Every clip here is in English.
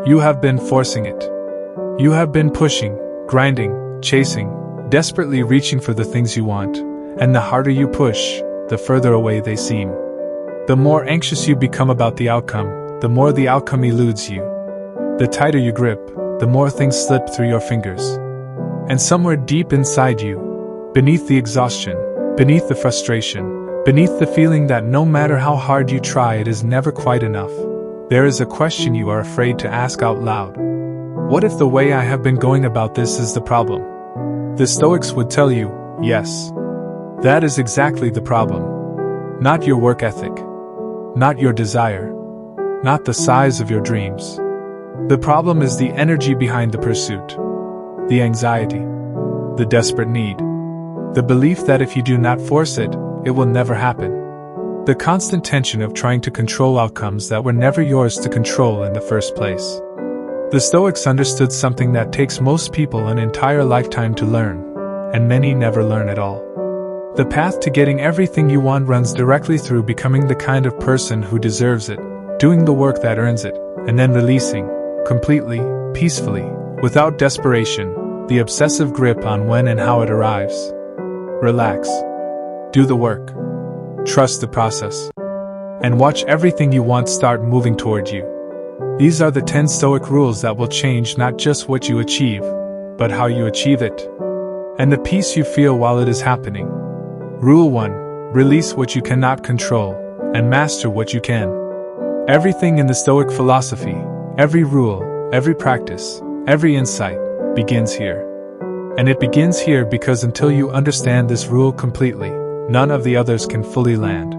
You have been forcing it. You have been pushing, grinding, chasing, desperately reaching for the things you want, and the harder you push, the further away they seem. The more anxious you become about the outcome, the more the outcome eludes you. The tighter you grip, the more things slip through your fingers. And somewhere deep inside you, beneath the exhaustion, beneath the frustration, beneath the feeling that no matter how hard you try it is never quite enough, there is a question you are afraid to ask out loud. What if the way I have been going about this is the problem? The Stoics would tell you, yes. That is exactly the problem. Not your work ethic. Not your desire. Not the size of your dreams. The problem is the energy behind the pursuit. The anxiety. The desperate need. The belief that if you do not force it, it will never happen. The constant tension of trying to control outcomes that were never yours to control in the first place. The Stoics understood something that takes most people an entire lifetime to learn, and many never learn at all. The path to getting everything you want runs directly through becoming the kind of person who deserves it, doing the work that earns it, and then releasing, completely, peacefully, without desperation, the obsessive grip on when and how it arrives. Relax. Do the work. Trust the process. And watch everything you want start moving toward you. These are the 10 Stoic rules that will change not just what you achieve, but how you achieve it. And the peace you feel while it is happening. Rule 1. Release what you cannot control, and master what you can. Everything in the Stoic philosophy, every rule, every practice, every insight, begins here. And it begins here because until you understand this rule completely, none of the others can fully land.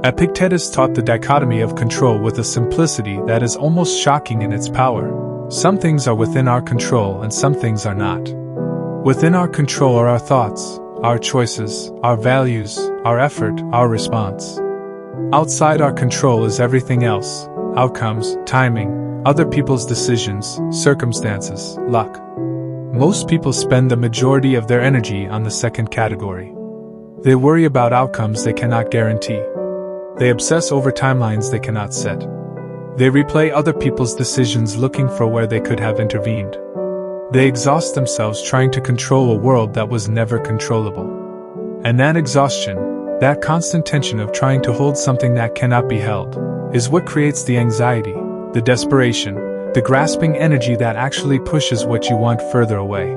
Epictetus taught the dichotomy of control with a simplicity that is almost shocking in its power. Some things are within our control and some things are not. Within our control are our thoughts, our choices, our values, our effort, our response. Outside our control is everything else: outcomes, timing, other people's decisions, circumstances, luck. Most people spend the majority of their energy on the second category. They worry about outcomes they cannot guarantee. They obsess over timelines they cannot set. They replay other people's decisions looking for where they could have intervened. They exhaust themselves trying to control a world that was never controllable. And that exhaustion, that constant tension of trying to hold something that cannot be held, is what creates the anxiety, the desperation, the grasping energy that actually pushes what you want further away.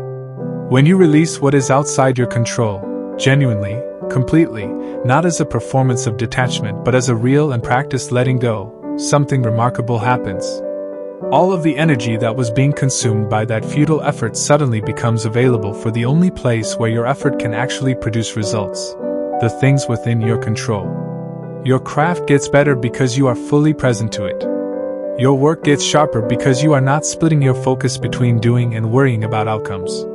When you release what is outside your control, genuinely, completely, not as a performance of detachment but as a real and practiced letting go, something remarkable happens. All of the energy that was being consumed by that futile effort suddenly becomes available for the only place where your effort can actually produce results: the things within your control. Your craft gets better because you are fully present to it. Your work gets sharper because you are not splitting your focus between doing and worrying about outcomes.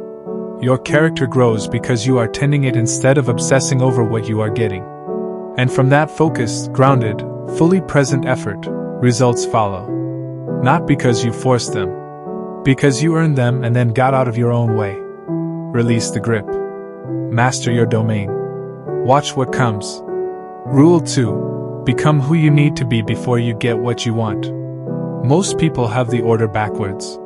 Your character grows because you are tending it instead of obsessing over what you are getting. And from that focused, grounded, fully present effort, results follow. Not because you forced them. Because you earned them and then got out of your own way. Release the grip. Master your domain. Watch what comes. Rule 2. Become who you need to be before you get what you want. Most people have the order backwards.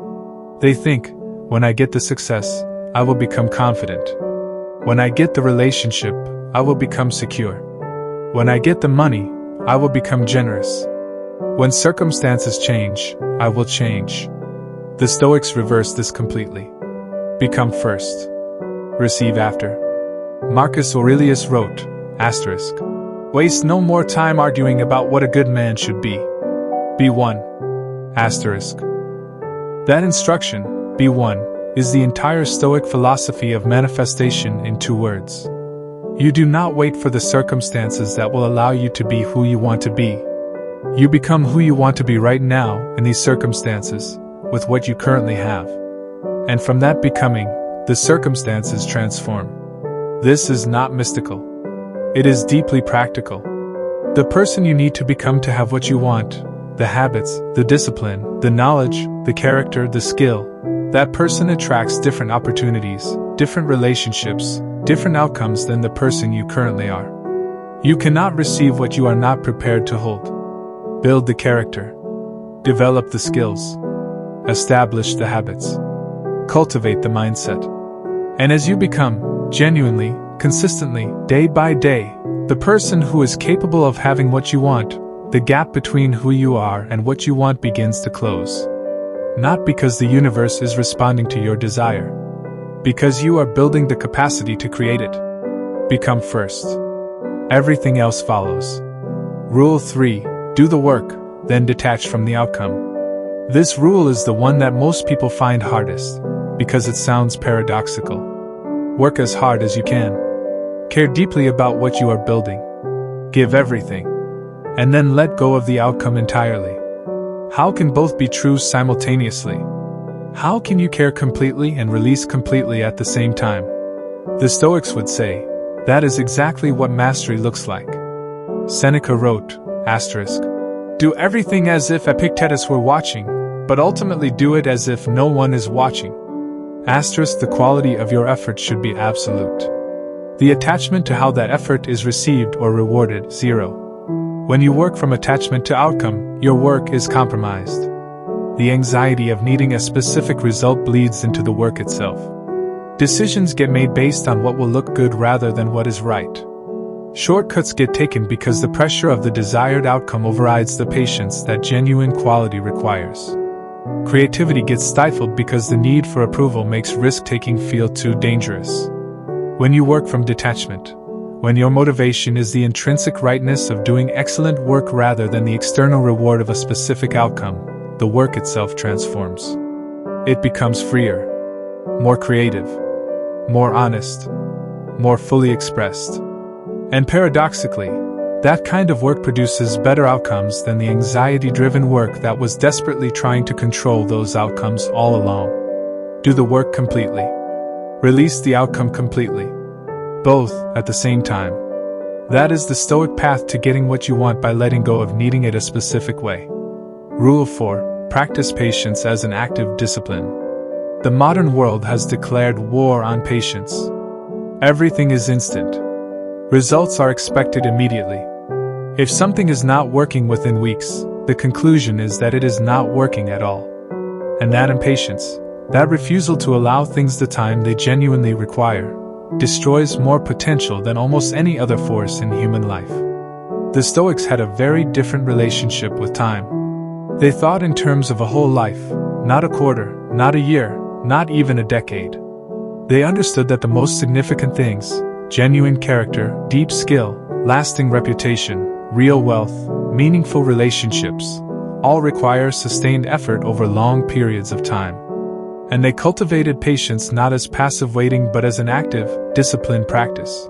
They think, when I get the success, I will become confident. When I get the relationship, I will become secure. When I get the money, I will become generous. When circumstances change, I will change. The Stoics reverse this completely. Become first. Receive after. Marcus Aurelius wrote, asterisk, waste no more time arguing about what a good man should be. Be one. Asterisk. That instruction, be one, is the entire Stoic philosophy of manifestation in 2 words. You do not wait for the circumstances that will allow you to be who you want to be. You become who you want to be right now in these circumstances, with what you currently have. And from that becoming, the circumstances transform. This is not mystical. It is deeply practical. The person you need to become to have what you want, the habits, the discipline, the knowledge, the character, the skill, that person attracts different opportunities, different relationships, different outcomes than the person you currently are. You cannot receive what you are not prepared to hold. Build the character. Develop the skills. establish the habits, cultivate the mindset. And as you become, genuinely, consistently, day by day, the person who is capable of having what you want, the gap between who you are and what you want begins to close. Not because the universe is responding to your desire, because you are building the capacity to create it. Become first. Everything else follows. Rule 3: do the work, then detach from the outcome. This rule is the one that most people find hardest, because it sounds paradoxical. Work as hard as you can. Care deeply about what you are building. Give everything. And then let go of the outcome entirely. How can both be true simultaneously? How can you care completely and release completely at the same time? The Stoics would say, that is exactly what mastery looks like. Seneca wrote, asterisk, do everything as if Epictetus were watching, but ultimately do it as if no one is watching. Asterisk, the quality of your effort should be absolute. The attachment to how that effort is received or rewarded, 0. When you work from attachment to outcome, your work is compromised. The anxiety of needing a specific result bleeds into the work itself. Decisions get made based on what will look good rather than what is right. Shortcuts get taken because the pressure of the desired outcome overrides the patience that genuine quality requires. Creativity gets stifled because the need for approval makes risk-taking feel too dangerous. When you work from detachment, when your motivation is the intrinsic rightness of doing excellent work rather than the external reward of a specific outcome, the work itself transforms. It becomes freer, more creative, more honest, more fully expressed. And paradoxically, that kind of work produces better outcomes than the anxiety-driven work that was desperately trying to control those outcomes all along. Do the work completely. Release the outcome completely. Both, at the same time. That is the Stoic path to getting what you want by letting go of needing it a specific way. Rule 4: practice patience as an active discipline. The modern world has declared war on patience. Everything is instant. Results are expected immediately. If something is not working within weeks, the conclusion is that it is not working at all. And that impatience, that refusal to allow things the time they genuinely require, destroys more potential than almost any other force in human life. The Stoics had a very different relationship with time. They thought in terms of a whole life, not a quarter, not a year, not even a decade. They understood that the most significant things, genuine character, deep skill, lasting reputation, real wealth, meaningful relationships, all require sustained effort over long periods of time. And they cultivated patience not as passive waiting but as an active, disciplined practice.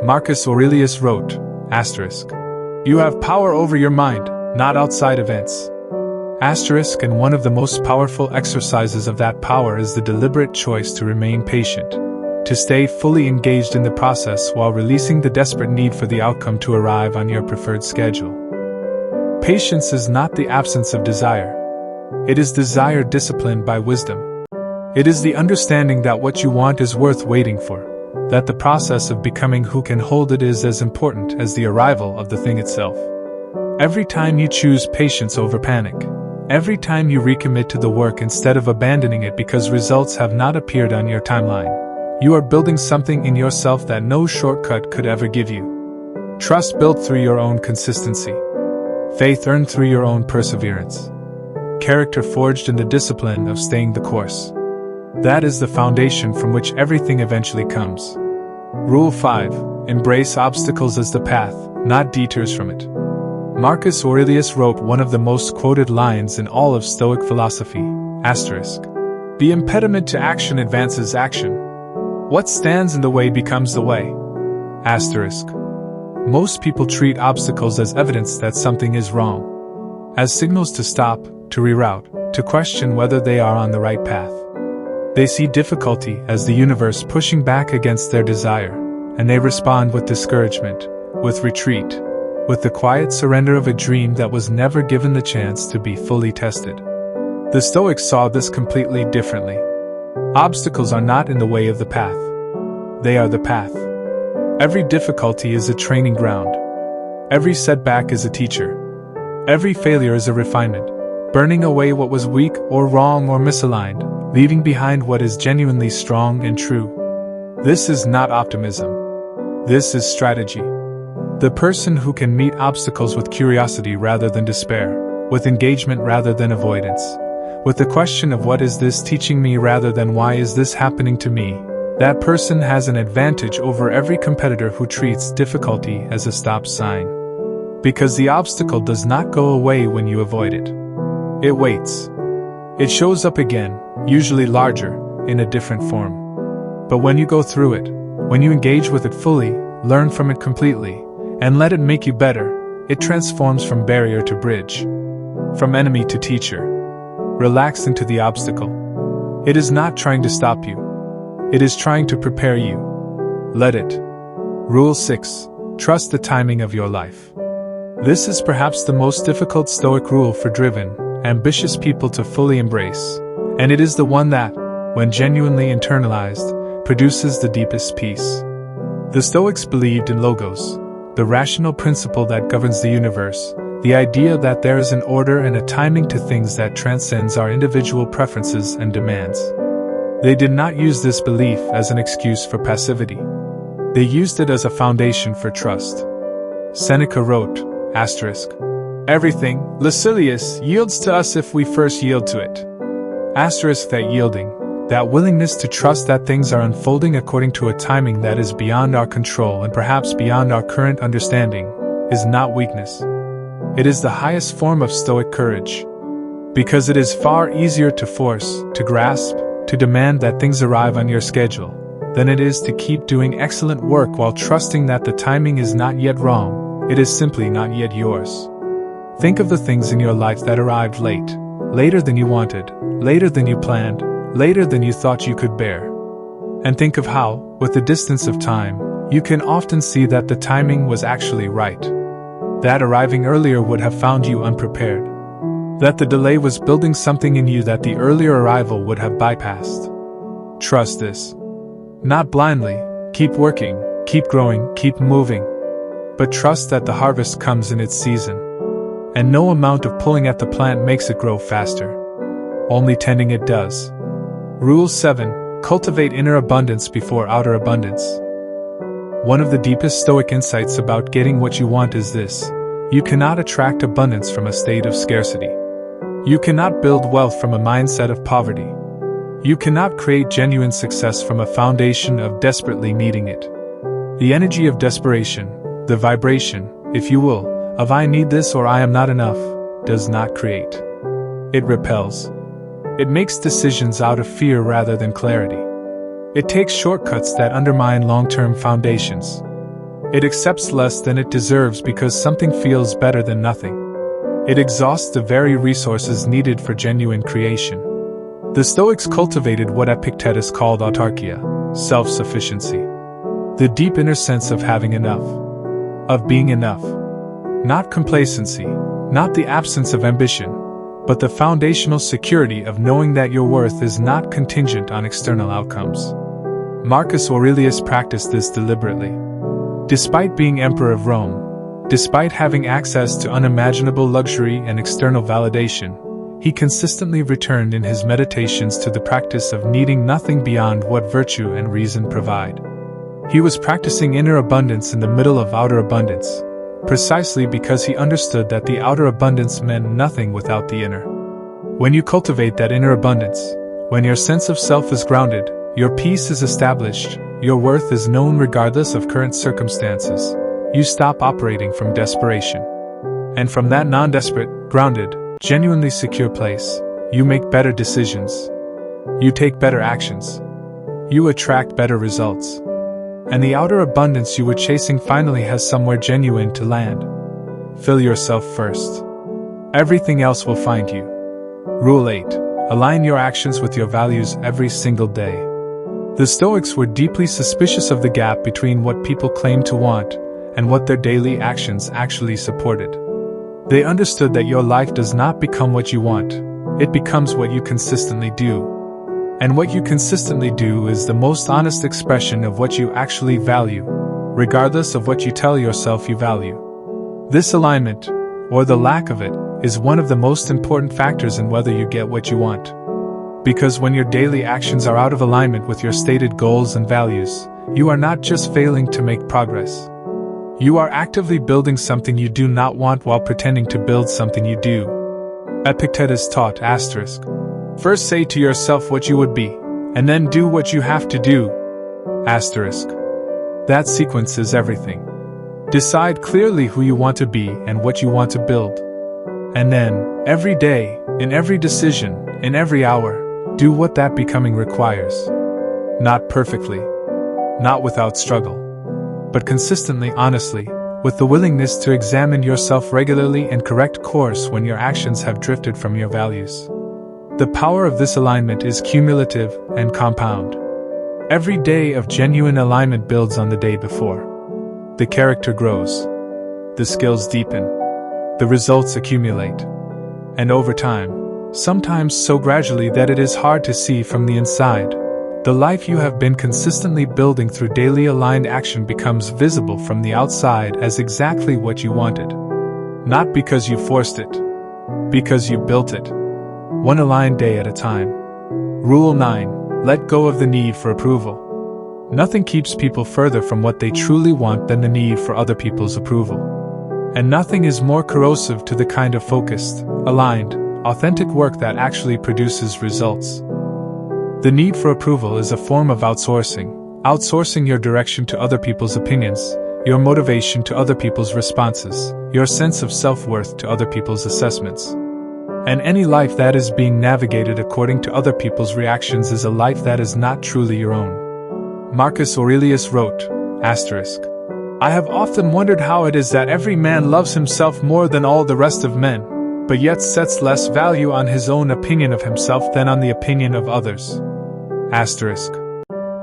Marcus Aurelius wrote, asterisk, you have power over your mind, not outside events. Asterisk, and one of the most powerful exercises of that power is the deliberate choice to remain patient, to stay fully engaged in the process while releasing the desperate need for the outcome to arrive on your preferred schedule. Patience is not the absence of desire. It is desire disciplined by wisdom. It is the understanding that what you want is worth waiting for, that the process of becoming who can hold it is as important as the arrival of the thing itself. Every time you choose patience over panic, every time you recommit to the work instead of abandoning it because results have not appeared on your timeline, you are building something in yourself that no shortcut could ever give you. Trust built through your own consistency. Faith earned through your own perseverance. Character forged in the discipline of staying the course. That is the foundation from which everything eventually comes. Rule 5: embrace obstacles as the path, not detours from it. Marcus Aurelius wrote one of the most quoted lines in all of Stoic philosophy, asterisk, the impediment to action advances action. What stands in the way becomes the way. Asterisk. Most people treat obstacles as evidence that something is wrong, as signals to stop, to reroute, to question whether they are on the right path. They see difficulty as the universe pushing back against their desire, and they respond with discouragement, with retreat, with the quiet surrender of a dream that was never given the chance to be fully tested. The Stoics saw this completely differently. Obstacles are not in the way of the path. They are the path. Every difficulty is a training ground. Every setback is a teacher. Every failure is a refinement. burning away what was weak or wrong or misaligned, leaving behind what is genuinely strong and true. This is not optimism. This is strategy. The person who can meet obstacles with curiosity rather than despair, with engagement rather than avoidance, with the question of what is this teaching me rather than why is this happening to me, that person has an advantage over every competitor who treats difficulty as a stop sign. Because the obstacle does not go away when you avoid it. It waits. It shows up again, usually larger, in a different form. But when you go through it, when you engage with it fully, learn from it completely, and let it make you better, it transforms from barrier to bridge, from enemy to teacher. Relax into the obstacle. It is not trying to stop you. It is trying to prepare you. Let it. Rule 6. Trust the timing of your life. This is perhaps the most difficult Stoic rule for driven, ambitious people to fully embrace, and it is the one that, when genuinely internalized, produces the deepest peace. The Stoics believed in logos, the rational principle that governs the universe, the idea that there is an order and a timing to things that transcends our individual preferences and demands. They did not use this belief as an excuse for passivity. They used it as a foundation for trust. Seneca wrote, "Everything, Lucilius, yields to us if we first yield to it." That yielding, that willingness to trust that things are unfolding according to a timing that is beyond our control and perhaps beyond our current understanding, is not weakness. It is the highest form of Stoic courage. Because it is far easier to force, to grasp, to demand that things arrive on your schedule, than it is to keep doing excellent work while trusting that the timing is not yet wrong, it is simply not yet yours. Think of the things in your life that arrived late, later than you wanted, later than you planned, later than you thought you could bear. And think of how, with the distance of time, you can often see that the timing was actually right. That arriving earlier would have found you unprepared. That the delay was building something in you that the earlier arrival would have bypassed. Trust this. Not blindly, keep working, keep growing, keep moving. But trust that the harvest comes in its season. And no amount of pulling at the plant makes it grow faster. Only tending it does. Rule 7. Cultivate inner abundance before outer abundance. One of the deepest Stoic insights about getting what you want is this: you cannot attract abundance from a state of scarcity. You cannot build wealth from a mindset of poverty. You cannot create genuine success from a foundation of desperately needing it. The energy of desperation, the vibration, if you will, of "I need this" or "I am not enough," does not create. It repels. It makes decisions out of fear rather than clarity. It takes shortcuts that undermine long-term foundations. It accepts less than it deserves because something feels better than nothing. It exhausts the very resources needed for genuine creation. The Stoics cultivated what Epictetus called autarkia, self-sufficiency. The deep inner sense of having enough. Of being enough. Not complacency, not the absence of ambition, but the foundational security of knowing that your worth is not contingent on external outcomes. Marcus Aurelius practiced this deliberately. Despite being Emperor of Rome, despite having access to unimaginable luxury and external validation, he consistently returned in his meditations to the practice of needing nothing beyond what virtue and reason provide. He was practicing inner abundance in the middle of outer abundance, precisely because he understood that the outer abundance meant nothing without the inner. When you cultivate that inner abundance, when your sense of self is grounded, your peace is established, your worth is known regardless of current circumstances, you stop operating from desperation. And from that non-desperate, grounded, genuinely secure place, you make better decisions. You take better actions. You attract better results. And the outer abundance you were chasing finally has somewhere genuine to land. Fill yourself first. Everything else will find you. Rule 8. Align your actions with your values every single day. The Stoics were deeply suspicious of the gap between what people claimed to want and what their daily actions actually supported. They understood that your life does not become what you want, it becomes what you consistently do. And what you consistently do is the most honest expression of what you actually value, regardless of what you tell yourself you value. This alignment, or the lack of it, is one of the most important factors in whether you get what you want. Because when your daily actions are out of alignment with your stated goals and values, you are not just failing to make progress. You are actively building something you do not want while pretending to build something you do. Epictetus taught, first say to yourself what you would be, and then do what you have to do. That sequence is everything. Decide clearly who you want to be and what you want to build. And then, every day, in every decision, in every hour, do what that becoming requires. Not perfectly, not without struggle, but consistently, honestly, with the willingness to examine yourself regularly and correct course when your actions have drifted from your values. The power of this alignment is cumulative and compound. Every day of genuine alignment builds on the day before. The character grows. The skills deepen. The results accumulate. And over time, sometimes so gradually that it is hard to see from the inside, the life you have been consistently building through daily aligned action becomes visible from the outside as exactly what you wanted. Not because you forced it, because you built it. One aligned day at a time. Rule 9: let go of the need for approval. Nothing keeps people further from what they truly want than the need for other people's approval. And nothing is more corrosive to the kind of focused, aligned, authentic work that actually produces results. The need for approval is a form of outsourcing your direction to other people's opinions, your motivation to other people's responses, your sense of self-worth to other people's assessments. And any life that is being navigated according to other people's reactions is a life that is not truly your own. Marcus Aurelius wrote, I have often wondered how it is that every man loves himself more than all the rest of men, but yet sets less value on his own opinion of himself than on the opinion of others.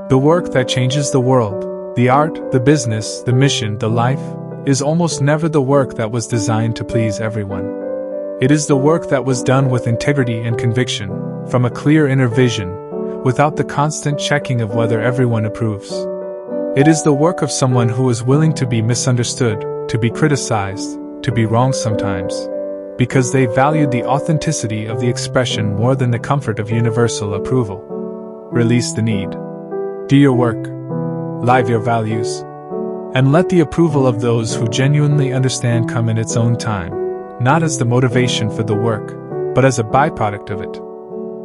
The work that changes the world, the art, the business, the mission, the life, is almost never the work that was designed to please everyone. It is the work that was done with integrity and conviction, from a clear inner vision, without the constant checking of whether everyone approves. It is the work of someone who is willing to be misunderstood, to be criticized, to be wrong sometimes, because they valued the authenticity of the expression more than the comfort of universal approval. Release the need. Do your work. Live your values. And let the approval of those who genuinely understand come in its own time, not as the motivation for the work, but as a byproduct of it.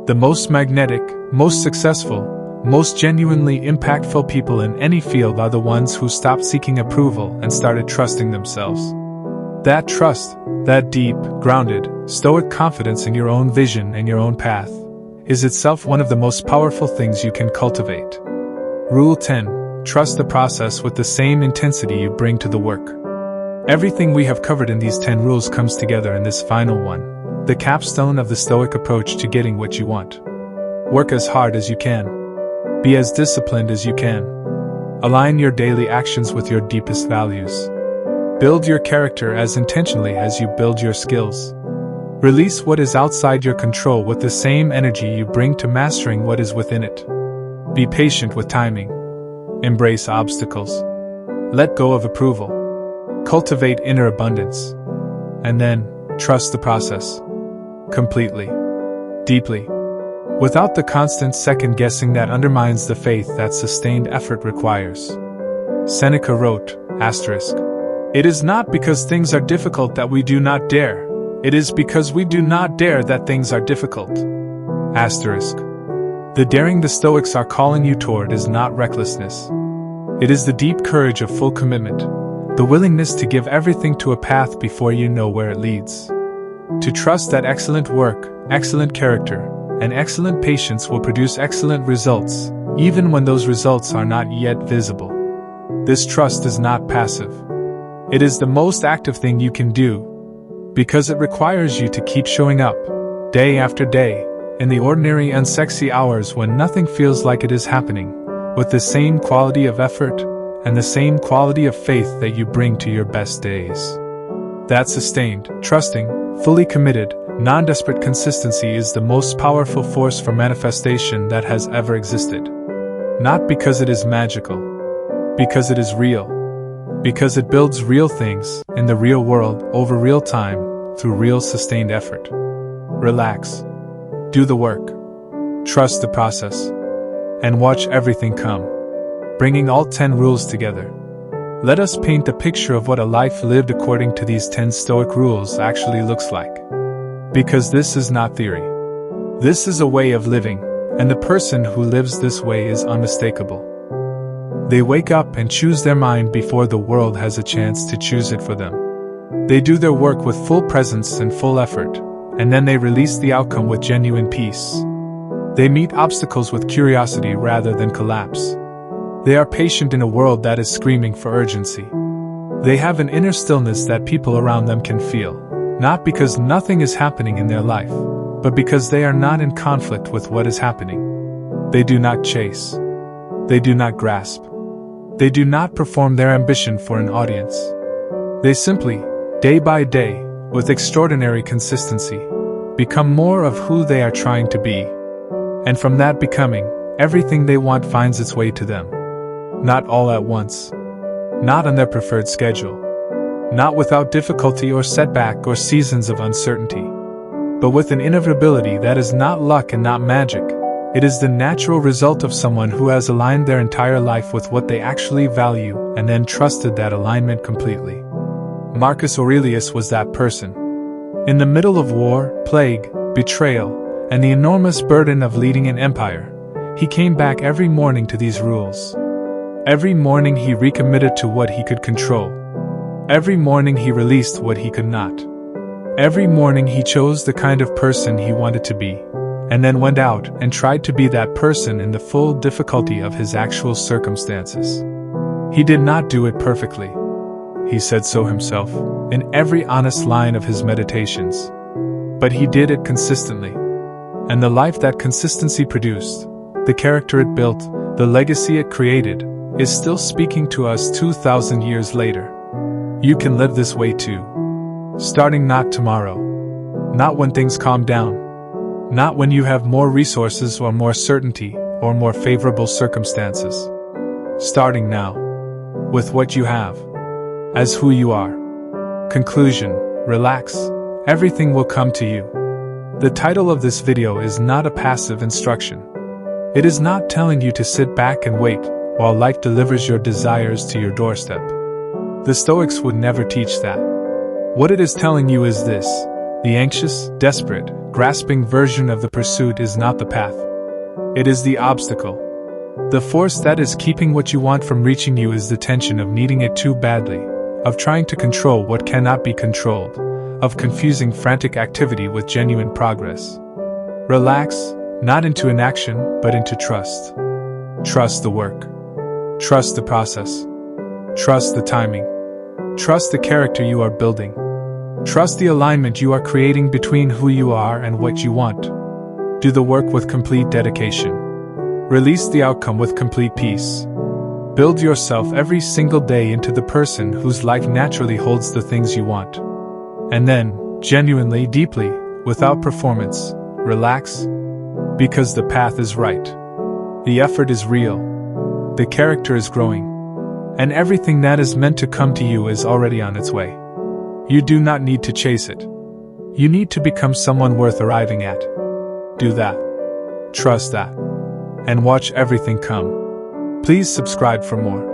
The most magnetic, most successful, most genuinely impactful people in any field are the ones who stopped seeking approval and started trusting themselves. That trust, that deep, grounded, stoic confidence in your own vision and your own path, is itself one of the most powerful things you can cultivate. Rule 10: trust the process with the same intensity you bring to the work. Everything we have covered in these 10 rules comes together in this final one, the capstone of the Stoic approach to getting what you want. Work as hard as you can. Be as disciplined as you can. Align your daily actions with your deepest values. Build your character as intentionally as you build your skills. Release what is outside your control with the same energy you bring to mastering what is within it. Be patient with timing. Embrace obstacles. Let go of approval. Cultivate inner abundance. And then, trust the process. Completely. Deeply. Without the constant second-guessing that undermines the faith that sustained effort requires. Seneca wrote, It is not because things are difficult that we do not dare. It is because we do not dare that things are difficult. The daring the Stoics are calling you toward is not recklessness. It is the deep courage of full commitment, the willingness to give everything to a path before you know where it leads. To trust that excellent work, excellent character, and excellent patience will produce excellent results, even when those results are not yet visible. This trust is not passive. It is the most active thing you can do, because it requires you to keep showing up, day after day, in the ordinary unsexy hours when nothing feels like it is happening, with the same quality of effort and the same quality of faith that you bring to your best days. That sustained, trusting, fully committed, non-desperate consistency is the most powerful force for manifestation that has ever existed. Not because it is magical, because it is real. Because it builds real things, in the real world, over real time, through real sustained effort. Relax. Do the work. Trust the process. And watch everything come. Bringing all 10 rules together. Let us paint a picture of what a life lived according to these 10 Stoic rules actually looks like. Because this is not theory. This is a way of living, and the person who lives this way is unmistakable. They wake up and choose their mind before the world has a chance to choose it for them. They do their work with full presence and full effort, and then they release the outcome with genuine peace. They meet obstacles with curiosity rather than collapse. They are patient in a world that is screaming for urgency. They have an inner stillness that people around them can feel, not because nothing is happening in their life, but because they are not in conflict with what is happening. They do not chase. They do not grasp. They do not perform their ambition for an audience. They simply, day by day, with extraordinary consistency, become more of who they are trying to be. And from that becoming, everything they want finds its way to them. Not all at once. Not on their preferred schedule. Not without difficulty or setback or seasons of uncertainty. But with an inevitability that is not luck and not magic. It is the natural result of someone who has aligned their entire life with what they actually value and then trusted that alignment completely. Marcus Aurelius was that person. In the middle of war, plague, betrayal, and the enormous burden of leading an empire, he came back every morning to these rules. Every morning he recommitted to what he could control. Every morning he released what he could not. Every morning he chose the kind of person he wanted to be, and then went out and tried to be that person in the full difficulty of his actual circumstances. He did not do it perfectly. He said so himself, in every honest line of his meditations. But he did it consistently. And the life that consistency produced, the character it built, the legacy it created, is still speaking to us 2,000 years later. You can live this way too. Starting not tomorrow. Not when things calm down. Not when you have more resources or more certainty or more favorable circumstances. Starting now. With what you have. As who you are. Conclusion: relax. Everything will come to you. The title of this video is not a passive instruction. It is not telling you to sit back and wait while life delivers your desires to your doorstep. The Stoics would never teach that. What it is telling you is this: the anxious, desperate, grasping version of the pursuit is not the path. It is the obstacle. The force that is keeping what you want from reaching you is the tension of needing it too badly, of trying to control what cannot be controlled, of confusing frantic activity with genuine progress. Relax, not into inaction, but into trust. Trust the work. Trust the process. Trust the timing. Trust the character you are building. Trust the alignment you are creating between who you are and what you want. Do the work with complete dedication. Release the outcome with complete peace. Build yourself every single day into the person whose life naturally holds the things you want. And then, genuinely, deeply, without performance, relax. Because the path is right. The effort is real. The character is growing. And everything that is meant to come to you is already on its way. You do not need to chase it. You need to become someone worth arriving at. Do that. Trust that. And watch everything come. Please subscribe for more.